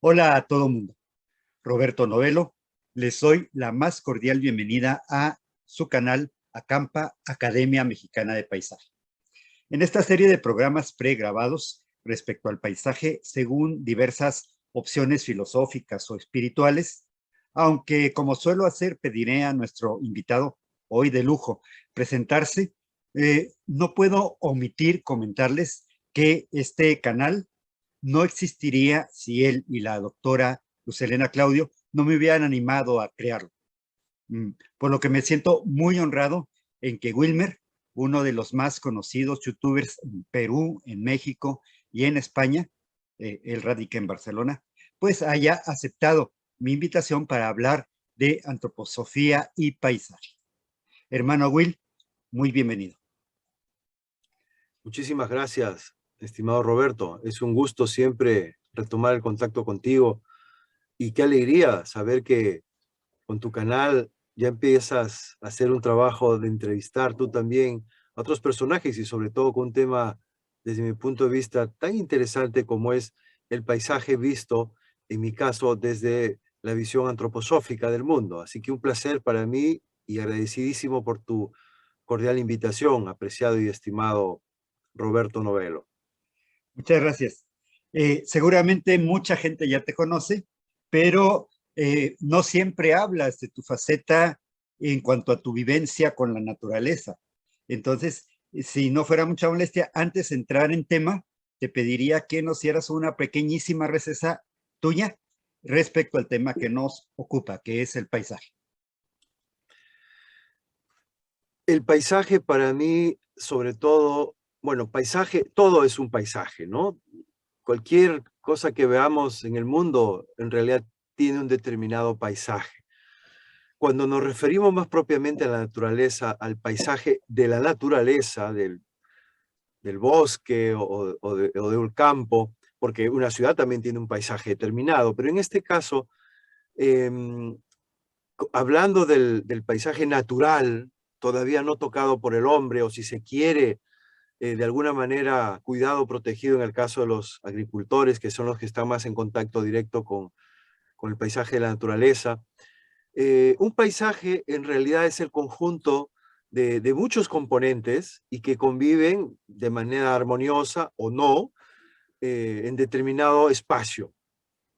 Hola a todo mundo. Roberto Novelo, les doy la más cordial bienvenida a su canal Acampa Academia Mexicana de Paisaje. En esta serie de programas pregrabados respecto al paisaje según diversas opciones filosóficas o espirituales, aunque como suelo hacer, pediré a nuestro invitado hoy de lujo presentarse, no puedo omitir comentarles que este canal no existiría si él y la doctora Luz Helena Claudio no me hubieran animado a crearlo. Por lo que me siento muy honrado en que Wilmer, uno de los más conocidos youtubers en Perú, en México y en España, él radica en Barcelona, pues haya aceptado mi invitación para hablar de antroposofía y paisaje. Hermano Will, muy bienvenido. Muchísimas gracias, estimado Roberto. Es un gusto siempre retomar el contacto contigo y qué alegría saber que con tu canal ya empiezas a hacer un trabajo de entrevistar tú también a otros personajes y sobre todo con un tema, desde mi punto de vista, tan interesante como es el paisaje visto, en mi caso, desde la visión antroposófica del mundo. Así que un placer para mí y agradecidísimo por tu cordial invitación, apreciado y estimado Roberto Novelo. Muchas gracias. Seguramente mucha gente ya te conoce, pero no siempre hablas de tu faceta en cuanto a tu vivencia con la naturaleza. Entonces, si no fuera mucha molestia, antes de entrar en tema, te pediría que nos hicieras una pequeñísima receta tuya respecto al tema que nos ocupa, que es el paisaje. El paisaje para mí, sobre todo, bueno, paisaje, todo es un paisaje, ¿no? Cualquier cosa que veamos en el mundo, en realidad tiene un determinado paisaje. Cuando nos referimos más propiamente a la naturaleza, al paisaje de la naturaleza, del bosque o de un campo, porque una ciudad también tiene un paisaje determinado, pero en este caso, em, hablando del paisaje natural, todavía no tocado por el hombre, o si se quiere, de alguna manera cuidado, protegido en el caso de los agricultores, que son los que están más en contacto directo con el paisaje de la naturaleza. Un paisaje en realidad es el conjunto de muchos componentes y que conviven de manera armoniosa o no en determinado espacio.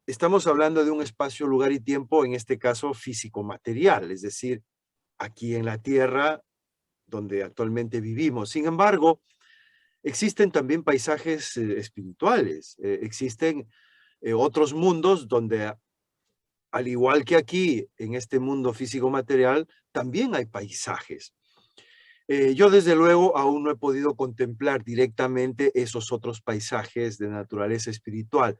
Estamos hablando de un espacio, lugar y tiempo, en este caso físico-material, es decir, aquí en la Tierra donde actualmente vivimos. Sin embargo, existen también paisajes espirituales, existen otros mundos donde, al igual que aquí, en este mundo físico-material, también hay paisajes. Yo, desde luego, aún no he podido contemplar directamente esos otros paisajes de naturaleza espiritual.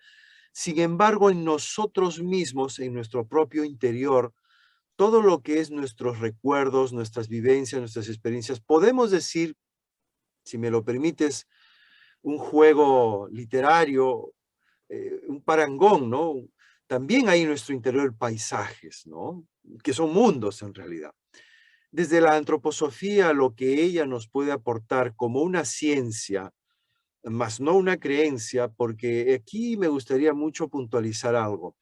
Sin embargo, en nosotros mismos, en nuestro propio interior, todo lo que es nuestros recuerdos, nuestras vivencias, nuestras experiencias, podemos decir, si me lo permites, un juego literario, un parangón, ¿no? También hay en nuestro interior paisajes, ¿no? Que son mundos en realidad. Desde la antroposofía, lo que ella nos puede aportar como una ciencia, más no una creencia, porque aquí me gustaría mucho puntualizar algo.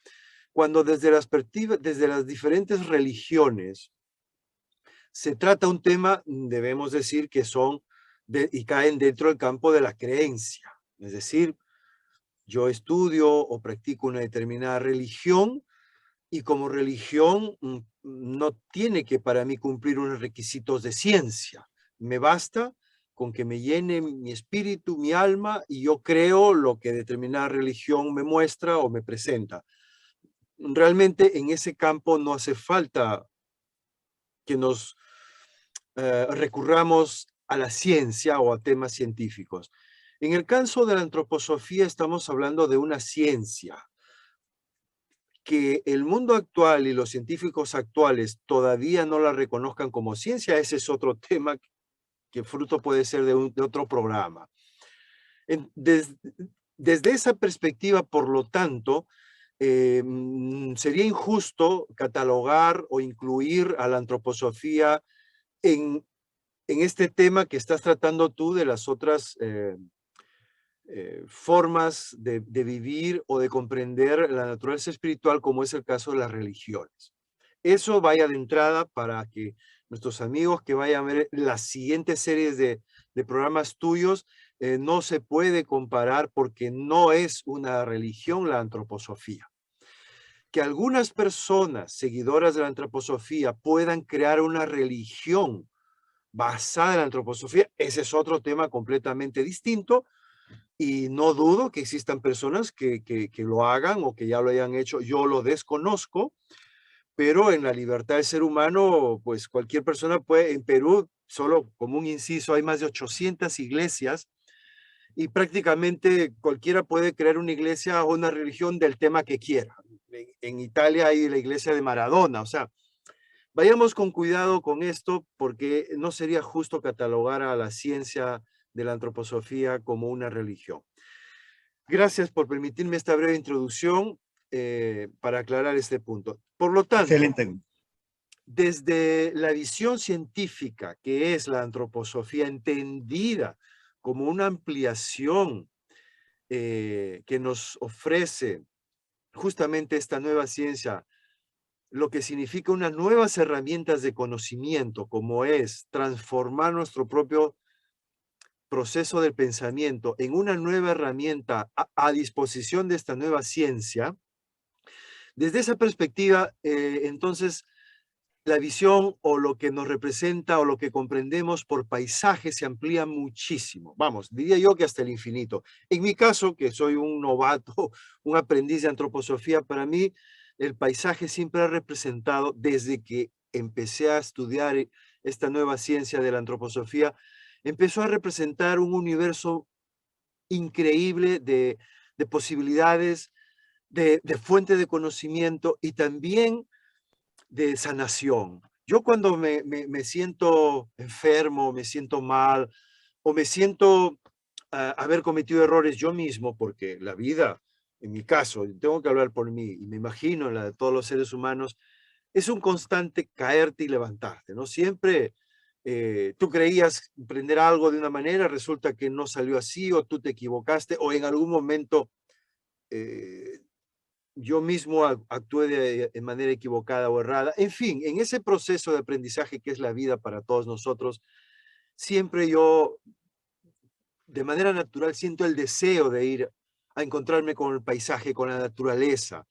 Cuando desde las diferentes religiones se trata un tema, debemos decir que son y caen dentro del campo de la creencia. Es decir, yo estudio o practico una determinada religión y como religión no tiene que para mí cumplir unos requisitos de ciencia. Me basta con que me llene mi espíritu, mi alma, y yo creo lo que determinada religión me muestra o me presenta. Realmente en ese campo no hace falta que nos recurramos a la ciencia o a temas científicos. En el caso de la antroposofía estamos hablando de una ciencia que el mundo actual y los científicos actuales todavía no la reconozcan como ciencia. Ese es otro tema que fruto puede ser de otro programa. Desde esa perspectiva, por lo tanto, sería injusto catalogar o incluir a la antroposofía en este tema que estás tratando tú de las otras formas de vivir o de comprender la naturaleza espiritual, como es el caso de las religiones. Eso vaya de entrada para que nuestros amigos que vayan a ver las siguientes series de programas tuyos, no se puede comparar porque no es una religión la antroposofía. Que algunas personas seguidoras de la antroposofía puedan crear una religión basada en la antroposofía, ese es otro tema completamente distinto, y no dudo que existan personas que lo hagan o que ya lo hayan hecho. Yo lo desconozco, pero en la libertad del ser humano, pues cualquier persona puede. En Perú, solo como un inciso, hay más de 800 iglesias y prácticamente cualquiera puede crear una iglesia o una religión del tema que quiera. En Italia hay la iglesia de Maradona, o sea, vayamos con cuidado con esto porque no sería justo catalogar a la ciencia de la antroposofía como una religión. Gracias por permitirme esta breve introducción para aclarar este punto. Por lo tanto, Excelente. desde la visión científica, que es la antroposofía entendida como una ampliación que nos ofrece justamente esta nueva ciencia, lo que significa unas nuevas herramientas de conocimiento, como es transformar nuestro propio proceso del pensamiento en una nueva herramienta a disposición de esta nueva ciencia. Desde esa perspectiva, entonces, la visión o lo que nos representa o lo que comprendemos por paisaje se amplía muchísimo. Vamos, diría yo que hasta el infinito. En mi caso, que soy un novato, un aprendiz de antroposofía, para mí el paisaje siempre ha representado, desde que empecé a estudiar esta nueva ciencia de la antroposofía, empezó a representar un universo increíble de posibilidades, de fuente de conocimiento y también de sanación. Yo cuando me siento enfermo, me siento mal o me siento haber cometido errores yo mismo, porque la vida, en mi caso, tengo que hablar por mí y me imagino la de todos los seres humanos, es un constante caerte y levantarte, ¿no? Siempre tú creías emprender algo de una manera, resulta que no salió así o tú te equivocaste o en algún momento eh, yo mismo actué de manera equivocada o errada. En fin, en ese proceso de aprendizaje que es la vida para todos nosotros, siempre yo, de manera natural, siento el deseo de ir a encontrarme con el paisaje, con la naturaleza.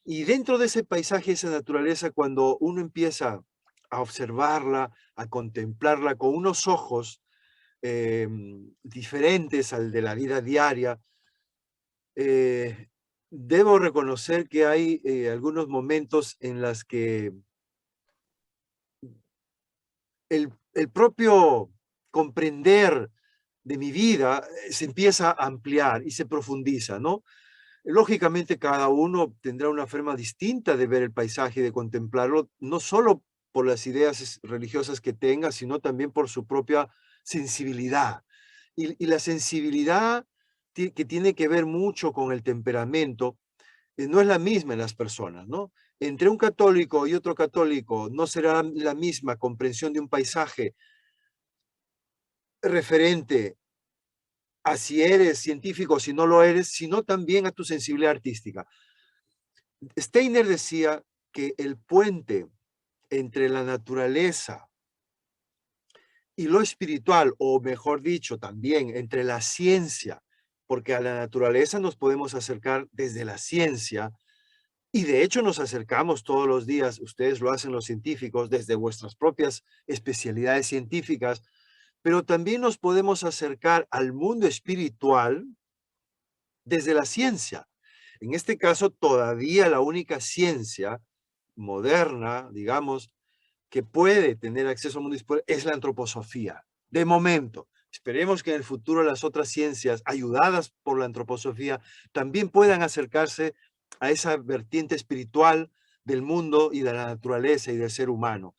Y dentro de ese paisaje, esa naturaleza, cuando uno empieza a observarla, a contemplarla con unos ojos diferentes al de la vida diaria, eh, debo reconocer que hay algunos momentos en los que el propio comprender de mi vida se empieza a ampliar y se profundiza, ¿no? Lógicamente, cada uno tendrá una forma distinta de ver el paisaje y de contemplarlo, no solo por las ideas religiosas que tenga, sino también por su propia sensibilidad. Y la sensibilidad que tiene que ver mucho con el temperamento, no es la misma en las personas, ¿no? Entre un católico y otro católico no será la misma comprensión de un paisaje referente a si eres científico o si no lo eres, sino también a tu sensibilidad artística. Steiner decía que el puente entre la naturaleza y lo espiritual, o mejor dicho, también entre la ciencia, porque a la naturaleza nos podemos acercar desde la ciencia, y de hecho nos acercamos todos los días, ustedes lo hacen los científicos, desde vuestras propias especialidades científicas, pero también nos podemos acercar al mundo espiritual desde la ciencia. En este caso, todavía la única ciencia moderna, digamos, que puede tener acceso al mundo espiritual es la antroposofía. De momento, esperemos que en el futuro las otras ciencias, ayudadas por la antroposofía, también puedan acercarse a esa vertiente espiritual del mundo y de la naturaleza y del ser humano.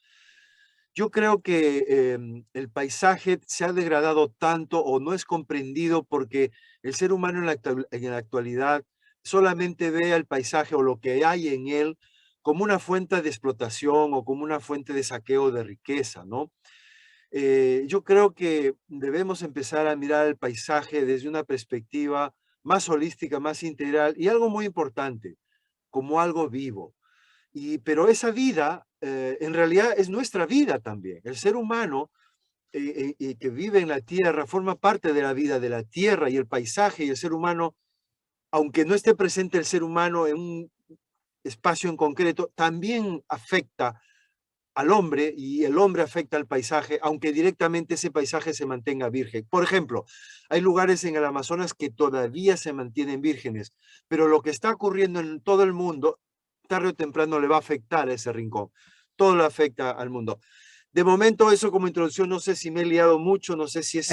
Yo creo que el paisaje se ha degradado tanto o no es comprendido porque el ser humano en la actualidad solamente ve al paisaje o lo que hay en él como una fuente de explotación o como una fuente de saqueo de riqueza, ¿no? Yo creo que debemos empezar a mirar el paisaje desde una perspectiva más holística, más integral y algo muy importante, como algo vivo. Pero esa vida, en realidad, es nuestra vida también. El ser humano que vive en la tierra forma parte de la vida de la tierra y el paisaje y el ser humano, aunque no esté presente el ser humano en un espacio en concreto, también afecta al hombre y el hombre afecta al paisaje, aunque directamente ese paisaje se mantenga virgen. Por ejemplo, hay lugares en el Amazonas que todavía se mantienen vírgenes, pero lo que está ocurriendo en todo el mundo, tarde o temprano le va a afectar a ese rincón. Todo le afecta al mundo. De momento, eso como introducción, no sé si me he liado mucho, no sé si es...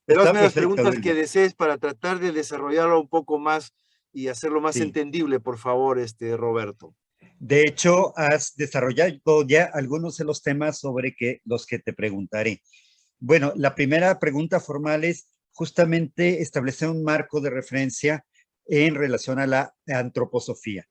Pero Está hazme las perfecto, preguntas que Wilmer. desees para tratar de desarrollarlo un poco más y hacerlo más Sí. entendible, por favor, Roberto. De hecho, has desarrollado ya algunos de los temas sobre los que te preguntaré. Bueno, la primera pregunta formal es justamente establecer un marco de referencia en relación a la antroposofía.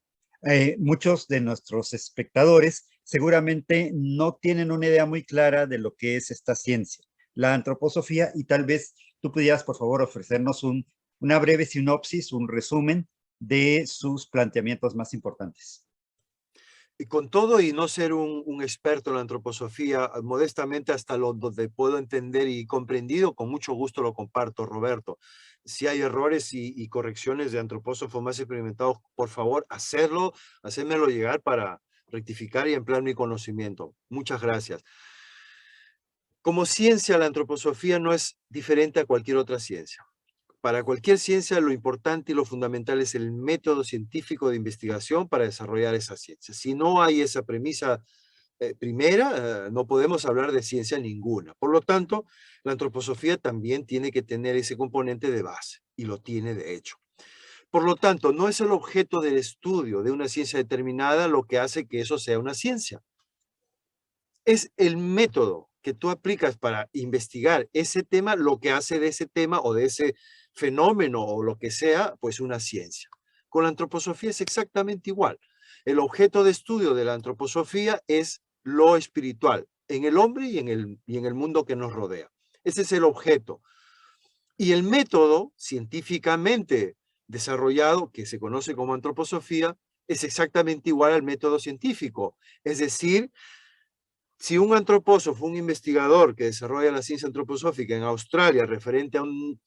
Muchos de nuestros espectadores seguramente no tienen una idea muy clara de lo que es esta ciencia, la antroposofía, y tal vez tú pudieras, por favor, ofrecernos una breve sinopsis, un resumen de sus planteamientos más importantes. Y con todo y no ser un experto en la antroposofía, modestamente hasta donde puedo entender y comprendido, con mucho gusto lo comparto, Roberto. Si hay errores y correcciones de antropósofos más experimentados, por favor, hacérmelo llegar para rectificar y emplear mi conocimiento. Muchas gracias. Como ciencia, la antroposofía no es diferente a cualquier otra ciencia. Para cualquier ciencia, lo importante y lo fundamental es el método científico de investigación para desarrollar esa ciencia. Si no hay esa premisa primera, no podemos hablar de ciencia ninguna. Por lo tanto, la antroposofía también tiene que tener ese componente de base, y lo tiene de hecho. Por lo tanto, no es el objeto del estudio de una ciencia determinada lo que hace que eso sea una ciencia. Es el método que tú aplicas para investigar ese tema lo que hace de ese tema o de ese fenómeno o lo que sea, pues una ciencia. Con la antroposofía es exactamente igual. El objeto de estudio de la antroposofía es lo espiritual en el hombre y en el mundo que nos rodea. Ese es el objeto. Y el método científicamente desarrollado, que se conoce como antroposofía, es exactamente igual al método científico. Es decir, si un antropósofo, un investigador que desarrolla la ciencia antroposófica en Australia referente a un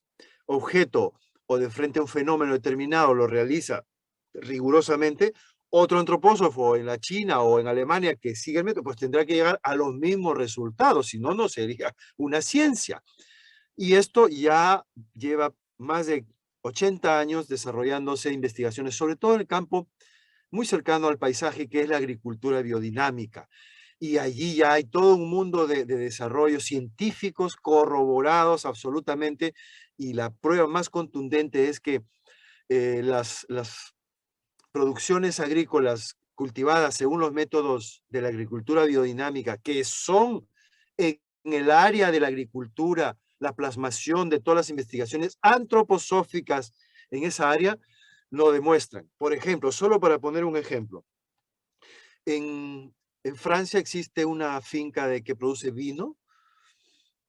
objeto o de frente a un fenómeno determinado lo realiza rigurosamente, otro antropósofo en la China o en Alemania que sigue el método, pues tendrá que llegar a los mismos resultados, si no, no sería una ciencia. Y esto ya lleva más de 80 años desarrollándose investigaciones, sobre todo en el campo muy cercano al paisaje, que es la agricultura biodinámica. Y allí ya hay todo un mundo de desarrollos científicos corroborados absolutamente, y la prueba más contundente es que las producciones agrícolas cultivadas según los métodos de la agricultura biodinámica, que son en el área de la agricultura, la plasmación de todas las investigaciones antroposóficas en esa área, lo demuestran. Por ejemplo, solo para poner un ejemplo, en Francia existe una finca que produce vino,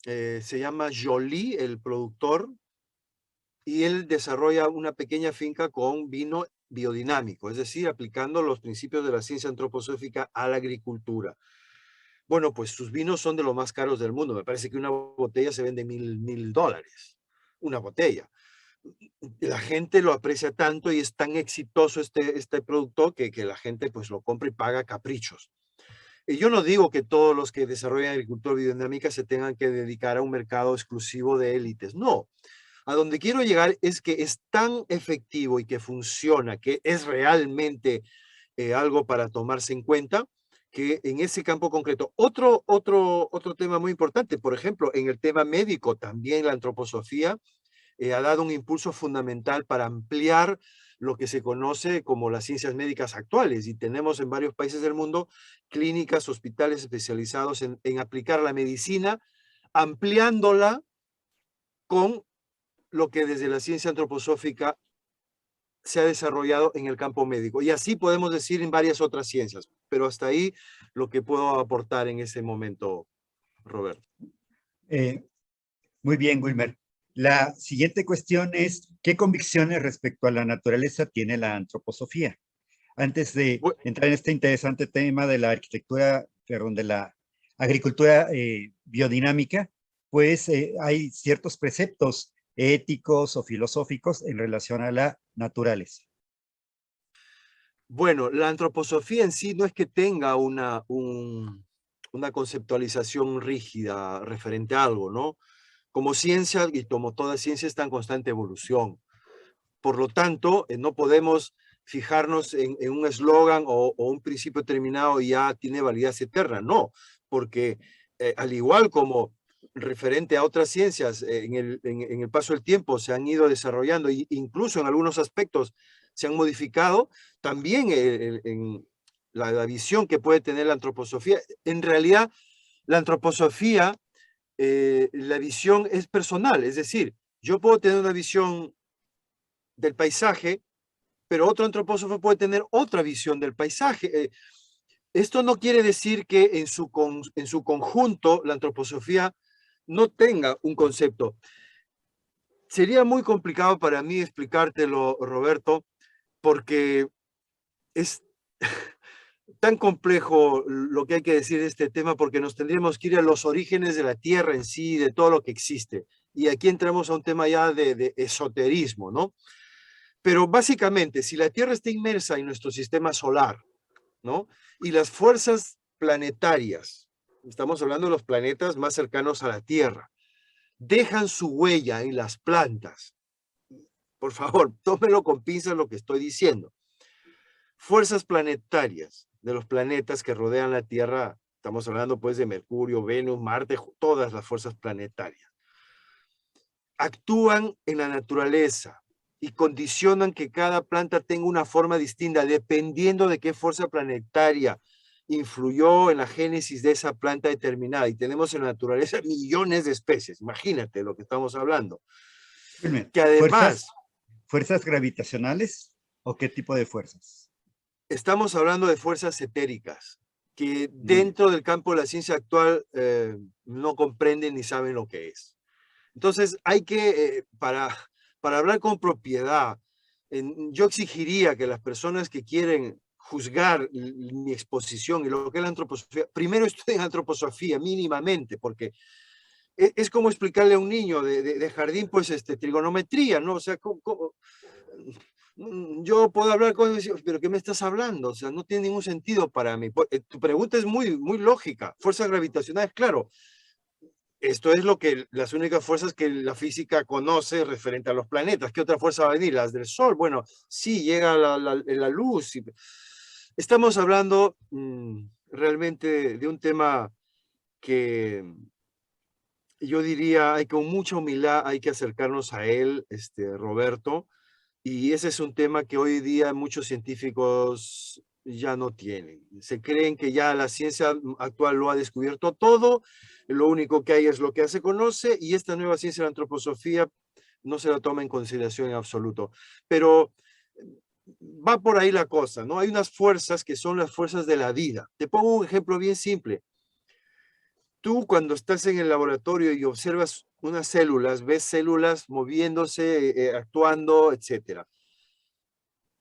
se llama Joly, el productor, y él desarrolla una pequeña finca con vino biodinámico, es decir, aplicando los principios de la ciencia antroposófica a la agricultura. Bueno, pues sus vinos son de los más caros del mundo. Me parece que una botella se vende $1,000, una botella. La gente lo aprecia tanto y es tan exitoso este producto que la gente pues lo compra y paga caprichos. Y yo no digo que todos los que desarrollan agricultura biodinámica se tengan que dedicar a un mercado exclusivo de élites. No. A donde quiero llegar es que es tan efectivo y que funciona, que es realmente algo para tomarse en cuenta, que en ese campo concreto. Otro tema muy importante, por ejemplo, en el tema médico, también la antroposofía ha dado un impulso fundamental para ampliar lo que se conoce como las ciencias médicas actuales, y tenemos en varios países del mundo clínicas, hospitales especializados en aplicar la medicina, ampliándola con lo que desde la ciencia antroposófica se ha desarrollado en el campo médico. Y así podemos decir en varias otras ciencias, pero hasta ahí lo que puedo aportar en ese momento, Roberto. Eh, Muy bien, Wilmer. La siguiente cuestión es, ¿qué convicciones respecto a la naturaleza tiene la antroposofía? Antes de Bu- entrar en este interesante tema de la arquitectura, perdón, de la agricultura biodinámica, pues hay ciertos preceptos éticos o filosóficos en relación a la naturaleza. Bueno, la antroposofía en sí no es que tenga una conceptualización rígida referente a algo, ¿no? Como ciencia, y como toda ciencia, está en constante evolución. Por lo tanto, no podemos fijarnos en un eslogan o un principio terminado y ya tiene validez eterna. No, porque al igual como referente a otras ciencias, en el paso del tiempo se han ido desarrollando e incluso en algunos aspectos se han modificado, también en la visión que puede tener la antroposofía. En realidad, la antroposofía, la visión es personal, es decir, yo puedo tener una visión del paisaje, pero otro antropósofo puede tener otra visión del paisaje. Esto no quiere decir que en su conjunto la antroposofía no tenga un concepto. Sería muy complicado para mí explicártelo, Roberto, porque es tan complejo lo que hay que decir de este tema, porque nos tendríamos que ir a los orígenes de la Tierra en sí, de todo lo que existe. Y aquí entramos a un tema ya de esoterismo, ¿no? Pero básicamente, si la Tierra está inmersa en nuestro sistema solar, ¿no? Y las fuerzas planetarias, estamos hablando de los planetas más cercanos a la Tierra, dejan su huella en las plantas. Por favor, tómelo con pinzas lo que estoy diciendo. Fuerzas planetarias de los planetas que rodean la Tierra, estamos hablando pues de Mercurio, Venus, Marte, todas las fuerzas planetarias, actúan en la naturaleza y condicionan que cada planta tenga una forma distinta dependiendo de qué fuerza planetaria influyó en la génesis de esa planta determinada. Y tenemos en la naturaleza millones de especies, imagínate lo que estamos hablando. Wilmer, Que además, ¿fuerzas gravitacionales o qué tipo de fuerzas? estamos hablando de fuerzas etéricas, que Muy bien. dentro del campo de la ciencia actual no comprenden ni saben lo que es. Entonces, hay que, para hablar con propiedad, yo exigiría que las personas que quieren juzgar mi exposición y lo que es la antroposofía, primero estudien antroposofía mínimamente, porque es como explicarle a un niño de jardín, pues, trigonometría, ¿no? O sea, yo puedo hablar con ellos, pero ¿qué me estás hablando? O sea, no tiene ningún sentido para mí. Tu pregunta es muy, muy lógica. Fuerzas gravitacionales, claro, esto es lo que las únicas fuerzas que la física conoce referente a los planetas. ¿Qué otra fuerza va a venir? Las del Sol. Bueno, sí, llega la luz. Estamos hablando realmente de un tema que yo diría, hay con mucha humildad, hay que acercarnos a él, Roberto, y ese es un tema que hoy día muchos científicos ya no tienen. Se creen que ya la ciencia actual lo ha descubierto todo, lo único que hay es lo que ya se conoce y esta nueva ciencia de la antroposofía no se la toma en consideración en absoluto. Pero va por ahí la cosa, ¿no? Hay unas fuerzas que son las fuerzas de la vida. Te pongo un ejemplo bien simple. Tú cuando estás en el laboratorio y observas unas células, ves células moviéndose, actuando, etcétera.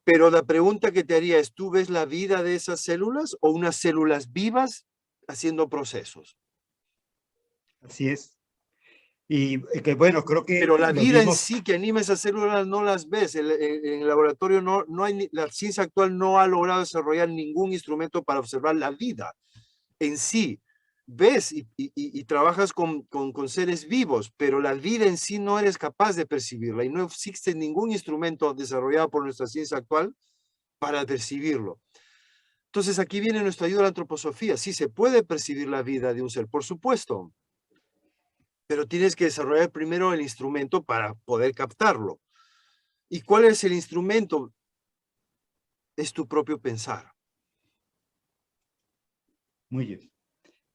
Pero la pregunta que te haría es, ¿tú ves la vida de esas células o unas células vivas haciendo procesos? Así es. Y que bueno, creo que Pero la los vida en mismos, sí que anima esas células no las ves. En el laboratorio no hay, la ciencia actual no ha logrado desarrollar ningún instrumento para observar la vida en sí. Ves y trabajas con seres vivos, pero la vida en sí no eres capaz de percibirla y no existe ningún instrumento desarrollado por nuestra ciencia actual para percibirlo. Entonces aquí viene nuestra ayuda a la antroposofía. Sí se puede percibir la vida de un ser, por supuesto, pero tienes que desarrollar primero el instrumento para poder captarlo. ¿Y cuál es el instrumento? Es tu propio pensar. muy bien.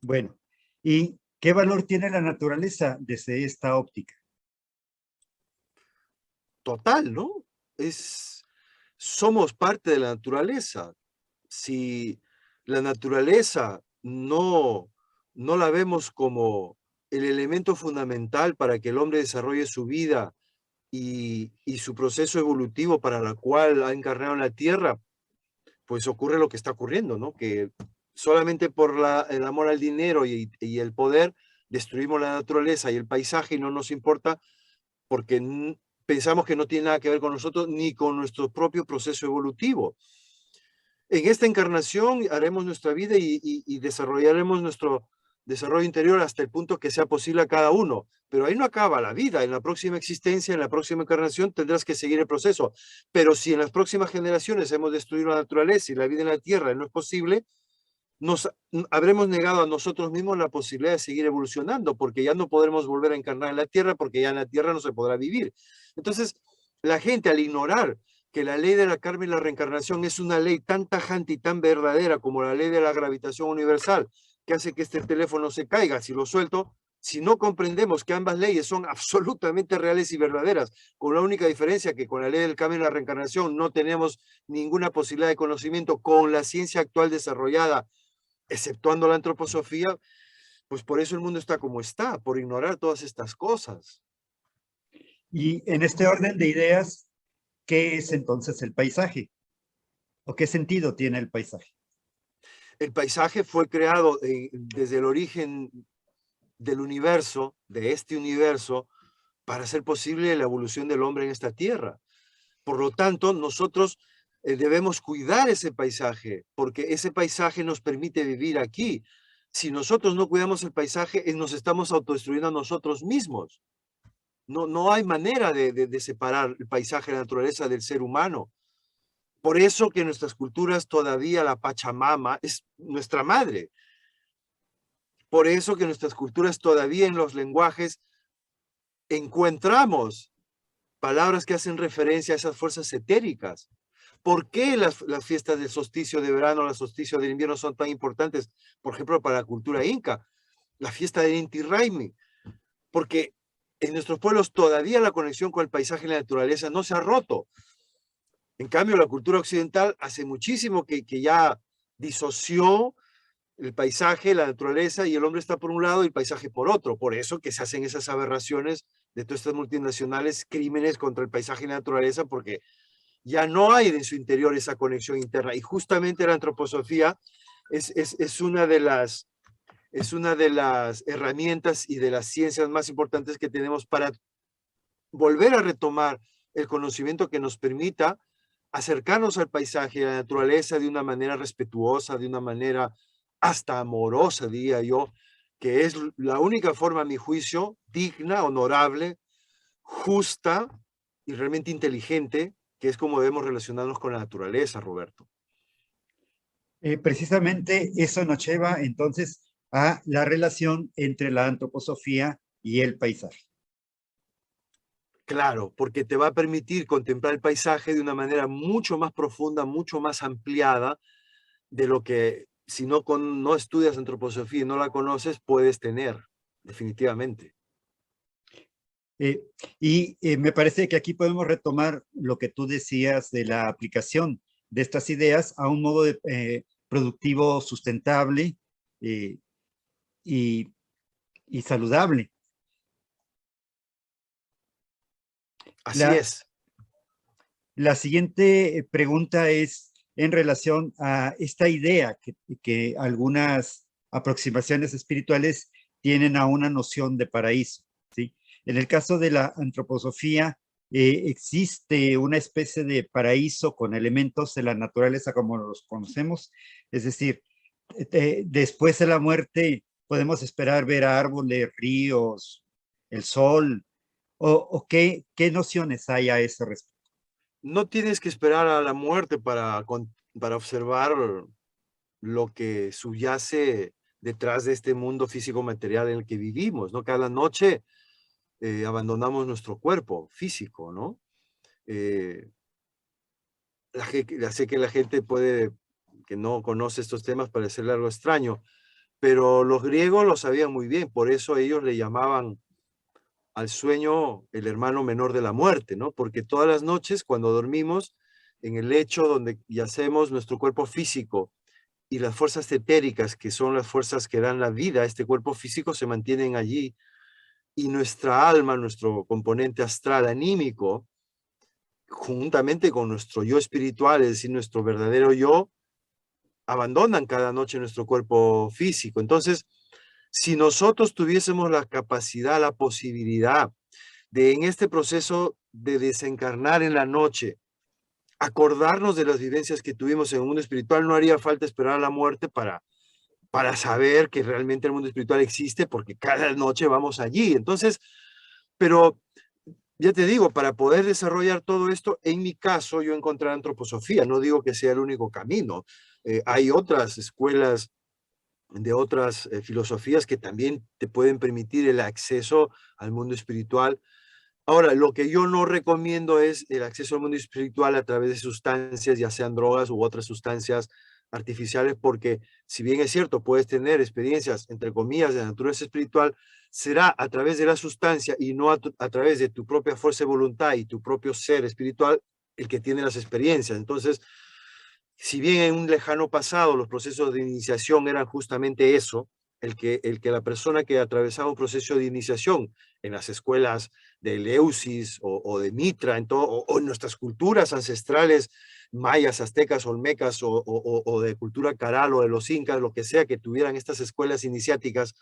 Bueno, ¿y qué valor tiene la naturaleza desde esta óptica? Total, ¿no? Somos parte de la naturaleza. Si la naturaleza no la vemos como el elemento fundamental para que el hombre desarrolle su vida y su proceso evolutivo para la cual ha encarnado en la Tierra, pues ocurre lo que está ocurriendo, ¿no? Que solamente por el amor al dinero y el poder destruimos la naturaleza y el paisaje y no nos importa porque pensamos que no tiene nada que ver con nosotros ni con nuestro propio proceso evolutivo. En esta encarnación haremos nuestra vida y desarrollaremos nuestro desarrollo interior hasta el punto que sea posible a cada uno. Pero ahí no acaba la vida. En la próxima existencia, en la próxima encarnación, tendrás que seguir el proceso. Pero si en las próximas generaciones hemos destruido la naturaleza y la vida en la Tierra no es posible, nos habremos negado a nosotros mismos la posibilidad de seguir evolucionando, porque ya no podremos volver a encarnar en la Tierra, porque ya en la Tierra no se podrá vivir. Entonces, la gente, al ignorar que la ley de la karma y la reencarnación es una ley tan tajante y tan verdadera como la ley de la gravitación universal, que hace que este teléfono se caiga si lo suelto, si no comprendemos que ambas leyes son absolutamente reales y verdaderas, con la única diferencia que con la ley del karma y la reencarnación no tenemos ninguna posibilidad de conocimiento con la ciencia actual desarrollada, exceptuando la antroposofía, pues por eso el mundo está como está, por ignorar todas estas cosas. Y en este orden de ideas, ¿qué es entonces el paisaje? ¿O qué sentido tiene el paisaje? El paisaje fue creado desde el origen del universo, de este universo, para hacer posible la evolución del hombre en esta tierra. Por lo tanto, nosotros debemos cuidar ese paisaje, porque ese paisaje nos permite vivir aquí. Si nosotros no cuidamos el paisaje, nos estamos autodestruyendo a nosotros mismos. No hay manera de separar el paisaje, la naturaleza del ser humano. Por eso que en nuestras culturas todavía la Pachamama es nuestra madre. Por eso que en nuestras culturas todavía en los lenguajes encontramos palabras que hacen referencia a esas fuerzas etéricas. ¿Por qué las fiestas del solsticio de verano, las solsticios del invierno son tan importantes? Por ejemplo, para la cultura inca, la fiesta del Inti Raymi, porque en nuestros pueblos todavía la conexión con el paisaje y la naturaleza no se ha roto. En cambio, la cultura occidental hace muchísimo que ya disoció el paisaje, la naturaleza, y el hombre está por un lado y el paisaje por otro. Por eso que se hacen esas aberraciones de todas estas multinacionales, crímenes contra el paisaje y la naturaleza, porque ya no hay en su interior esa conexión interna. Y justamente la antroposofía es una de las herramientas y de las ciencias más importantes que tenemos para volver a retomar el conocimiento que nos permita acercarnos al paisaje y a la naturaleza de una manera respetuosa, de una manera hasta amorosa, diría yo, que es la única forma, a mi juicio, digna, honorable, justa y realmente inteligente, que es como debemos relacionarnos con la naturaleza, Roberto. Precisamente eso nos lleva entonces a la relación entre la antroposofía y el paisaje. Claro, porque te va a permitir contemplar el paisaje de una manera mucho más profunda, mucho más ampliada de lo que si no estudias antroposofía y no la conoces, puedes tener, definitivamente. Me parece que aquí podemos retomar lo que tú decías de la aplicación de estas ideas a un modo productivo sustentable y, y saludable. Así es. La siguiente pregunta es en relación a esta idea que algunas aproximaciones espirituales tienen a una noción de paraíso, ¿sí? En el caso de la antroposofía, existe una especie de paraíso con elementos de la naturaleza como los conocemos, es decir, después de la muerte podemos esperar ver árboles, ríos, el sol, o qué nociones hay a ese respecto. No tienes que esperar a la muerte para observar lo que subyace detrás de este mundo físico material en el que vivimos, ¿no? Cada noche abandonamos nuestro cuerpo físico, ¿no? Sé que la gente que no conoce estos temas, parecerle algo extraño, pero los griegos lo sabían muy bien, por eso ellos le llamaban al sueño el hermano menor de la muerte, ¿no? Porque todas las noches cuando dormimos, en el lecho donde yacemos nuestro cuerpo físico y las fuerzas etéricas, que son las fuerzas que dan la vida a este cuerpo físico, se mantienen allí, y nuestra alma, nuestro componente astral anímico, juntamente con nuestro yo espiritual, es decir, nuestro verdadero yo, abandonan cada noche nuestro cuerpo físico. Entonces, si nosotros tuviésemos la capacidad, la posibilidad de en este proceso de desencarnar en la noche, acordarnos de las vivencias que tuvimos en el mundo espiritual, no haría falta esperar a la muerte para saber que realmente el mundo espiritual existe, porque cada noche vamos allí. Entonces, pero ya te digo, para poder desarrollar todo esto, en mi caso, yo encontré antroposofía. No digo que sea el único camino. Hay otras escuelas de otras filosofías que también te pueden permitir el acceso al mundo espiritual. Ahora, lo que yo no recomiendo es el acceso al mundo espiritual a través de sustancias, ya sean drogas u otras sustancias artificiales, porque si bien es cierto, puedes tener experiencias, entre comillas, de naturaleza espiritual, será a través de la sustancia y no a través de tu propia fuerza de voluntad y tu propio ser espiritual el que tiene las experiencias. Entonces, si bien en un lejano pasado los procesos de iniciación eran justamente eso, el que la persona que atravesaba un proceso de iniciación en las escuelas de Eleusis o de Mitra, o en nuestras culturas ancestrales, mayas, aztecas, olmecas, o de cultura caral o de los incas, lo que sea que tuvieran estas escuelas iniciáticas,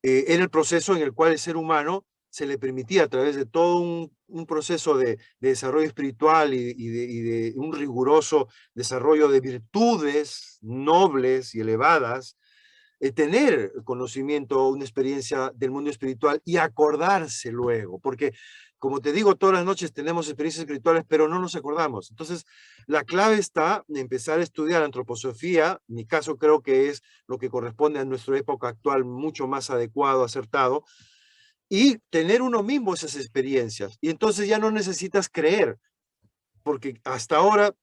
era el proceso en el cual el ser humano se le permitía a través de todo un proceso de desarrollo espiritual y de un riguroso desarrollo de virtudes nobles y elevadas, tener conocimiento, una experiencia del mundo espiritual y acordarse luego, porque como te digo, todas las noches tenemos experiencias espirituales, pero no nos acordamos. Entonces, la clave está en empezar a estudiar antroposofía. En mi caso creo que es lo que corresponde a nuestra época actual, mucho más adecuado, acertado, y tener uno mismo esas experiencias. Y entonces ya no necesitas creer, porque hasta ahora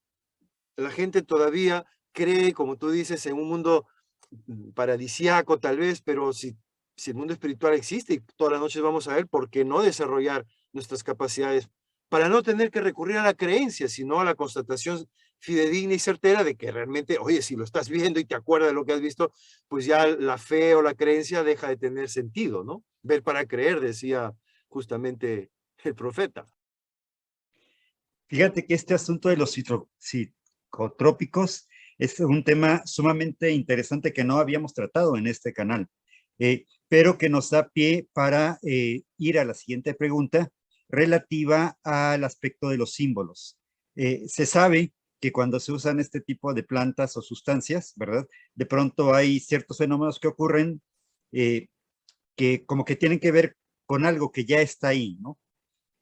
la gente todavía cree, como tú dices, en un mundo paradisiaco tal vez, pero si el mundo espiritual existe y todas las noches vamos a ver, ¿por qué no desarrollar nuestras capacidades para no tener que recurrir a la creencia, sino a la constatación fidedigna y certera de que realmente, oye, si lo estás viendo y te acuerdas de lo que has visto, pues ya la fe o la creencia deja de tener sentido, ¿no? Ver para creer, decía justamente el profeta. Fíjate que este asunto de los psicotrópicos es un tema sumamente interesante que no habíamos tratado en este canal, pero que nos da pie para ir a la siguiente pregunta relativa al aspecto de los símbolos. Se sabe que cuando se usan este tipo de plantas o sustancias, ¿verdad? De pronto hay ciertos fenómenos que ocurren que como que tienen que ver con algo que ya está ahí, ¿no?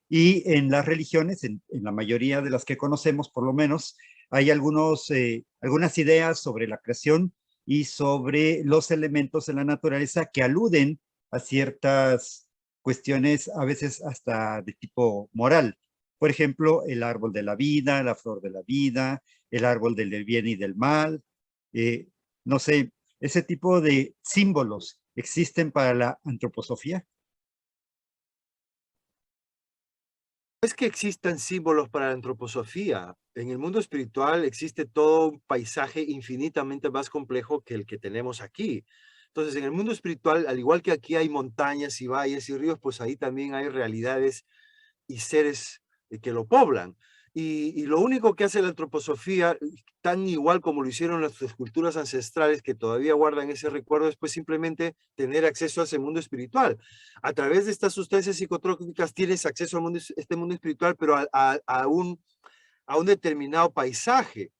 Y en las religiones, en la mayoría de las que conocemos por lo menos, hay algunas ideas sobre la creación y sobre los elementos en la naturaleza que aluden a ciertas cuestiones, a veces hasta de tipo moral. Por ejemplo, el árbol de la vida, la flor de la vida, el árbol del bien y del mal. eh, no sé, ese tipo de símbolos existen para la antroposofía. Es que existan símbolos para la antroposofía. En el mundo espiritual existe todo un paisaje infinitamente más complejo que el que tenemos aquí. Entonces, en el mundo espiritual, al igual que aquí hay montañas y valles y ríos, pues ahí también hay realidades y seres que lo poblan. Y lo único que hace la antroposofía, tan igual como lo hicieron las culturas ancestrales que todavía guardan ese recuerdo, es pues simplemente tener acceso a ese mundo espiritual. A través de estas sustancias psicotrópicas tienes acceso a este mundo espiritual, pero a un determinado paisaje.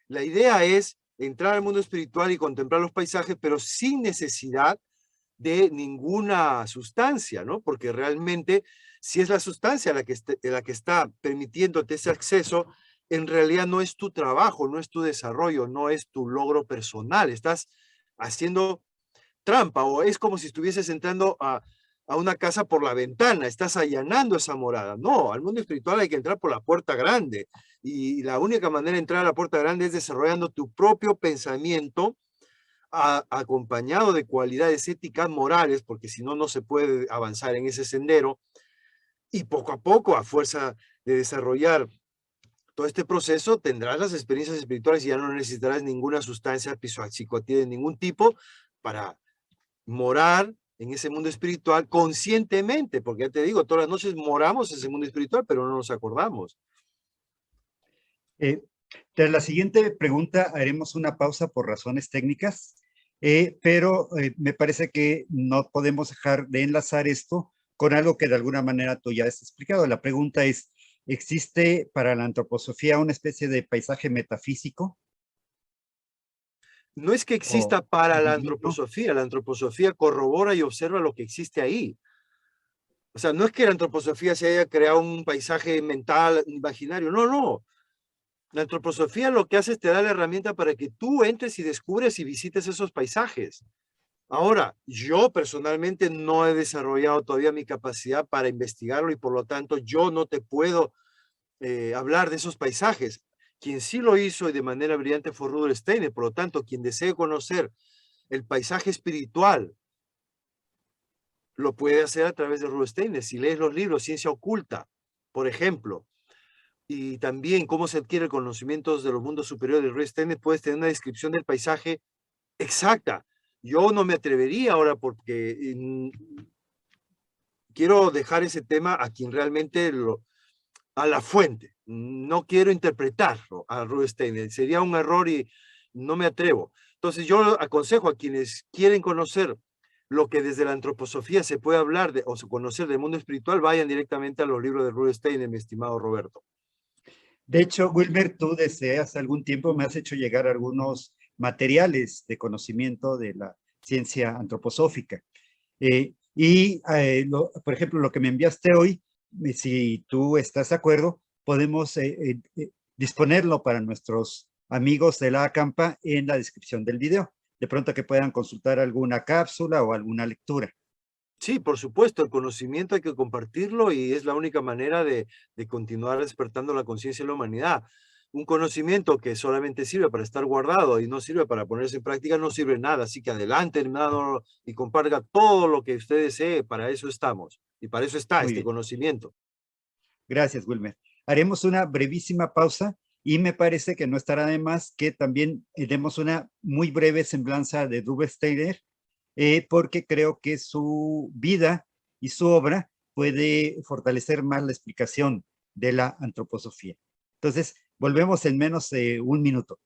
La idea es entrar al mundo espiritual y contemplar los paisajes, pero sin necesidad de ninguna sustancia, ¿no? Porque realmente, si es la sustancia la que está permitiéndote ese acceso, en realidad no es tu trabajo, no es tu desarrollo, no es tu logro personal. Estás haciendo trampa, o es como si estuvieses entrando a una casa por la ventana, estás allanando esa morada. No, al mundo espiritual hay que entrar por la puerta grande, y la única manera de entrar a la puerta grande es desarrollando tu propio pensamiento, acompañado de cualidades éticas morales, porque si no, no se puede avanzar en ese sendero, y poco a poco, a fuerza de desarrollar todo este proceso tendrás las experiencias espirituales y ya no necesitarás ninguna sustancia psicoactiva de ningún tipo para morar en ese mundo espiritual conscientemente, porque ya te digo, todas las noches moramos en ese mundo espiritual, pero no nos acordamos. Eh, Tras la siguiente pregunta haremos una pausa por razones técnicas, pero me parece que no podemos dejar de enlazar esto con algo que de alguna manera tú ya has explicado. La pregunta es, ¿existe para la antroposofía una especie de paisaje metafísico No es que o exista para la divino? antroposofía corrobora y observa lo que existe ahí. O sea, no es que la antroposofía se haya creado un paisaje mental, imaginario, no, no. La antroposofía lo que hace es te da la herramienta para que tú entres y descubres y visites esos paisajes. Ahora, yo personalmente no he desarrollado todavía mi capacidad para investigarlo y por lo tanto yo no te puedo hablar de esos paisajes. Quien sí lo hizo y de manera brillante fue Rudolf Steiner, por lo tanto, quien desee conocer el paisaje espiritual lo puede hacer a través de Rudolf Steiner. Si lees los libros Ciencia Oculta, por ejemplo, y también cómo se adquiere conocimientos de los mundos superiores de Rudolf Steiner, puedes tener una descripción del paisaje exacta. Yo no me atrevería ahora porque quiero dejar ese tema a quien realmente a la fuente. No quiero interpretarlo a Rudolf Steiner. Sería un error y no me atrevo. Entonces yo aconsejo a quienes quieren conocer lo que desde la antroposofía se puede hablar de, o conocer del mundo espiritual, vayan directamente a los libros de Rudolf Steiner, mi estimado Roberto. De hecho, Wilmer, tú desde hace algún tiempo me has hecho llegar algunos materiales de conocimiento de la ciencia antroposófica. Por ejemplo, lo que me enviaste hoy, si tú estás de acuerdo, podemos disponerlo para nuestros amigos de la Acampa en la descripción del video. De pronto que puedan consultar alguna cápsula o alguna lectura. Sí, por supuesto, el conocimiento hay que compartirlo y es la única manera de continuar despertando la conciencia de la humanidad. Un conocimiento que solamente sirve para estar guardado y no sirve para ponerse en práctica, no sirve nada. Así que adelante, hermano, y comparta todo lo que usted desee. Para eso estamos. Y para eso está Muy este bien. conocimiento. Gracias, Wilmer. Haremos una brevísima pausa y me parece que no estará de más que también demos una muy breve semblanza de Rudolf Steiner, porque creo que su vida y su obra puede fortalecer más la explicación de la antroposofía. Entonces, volvemos en menos de un minuto.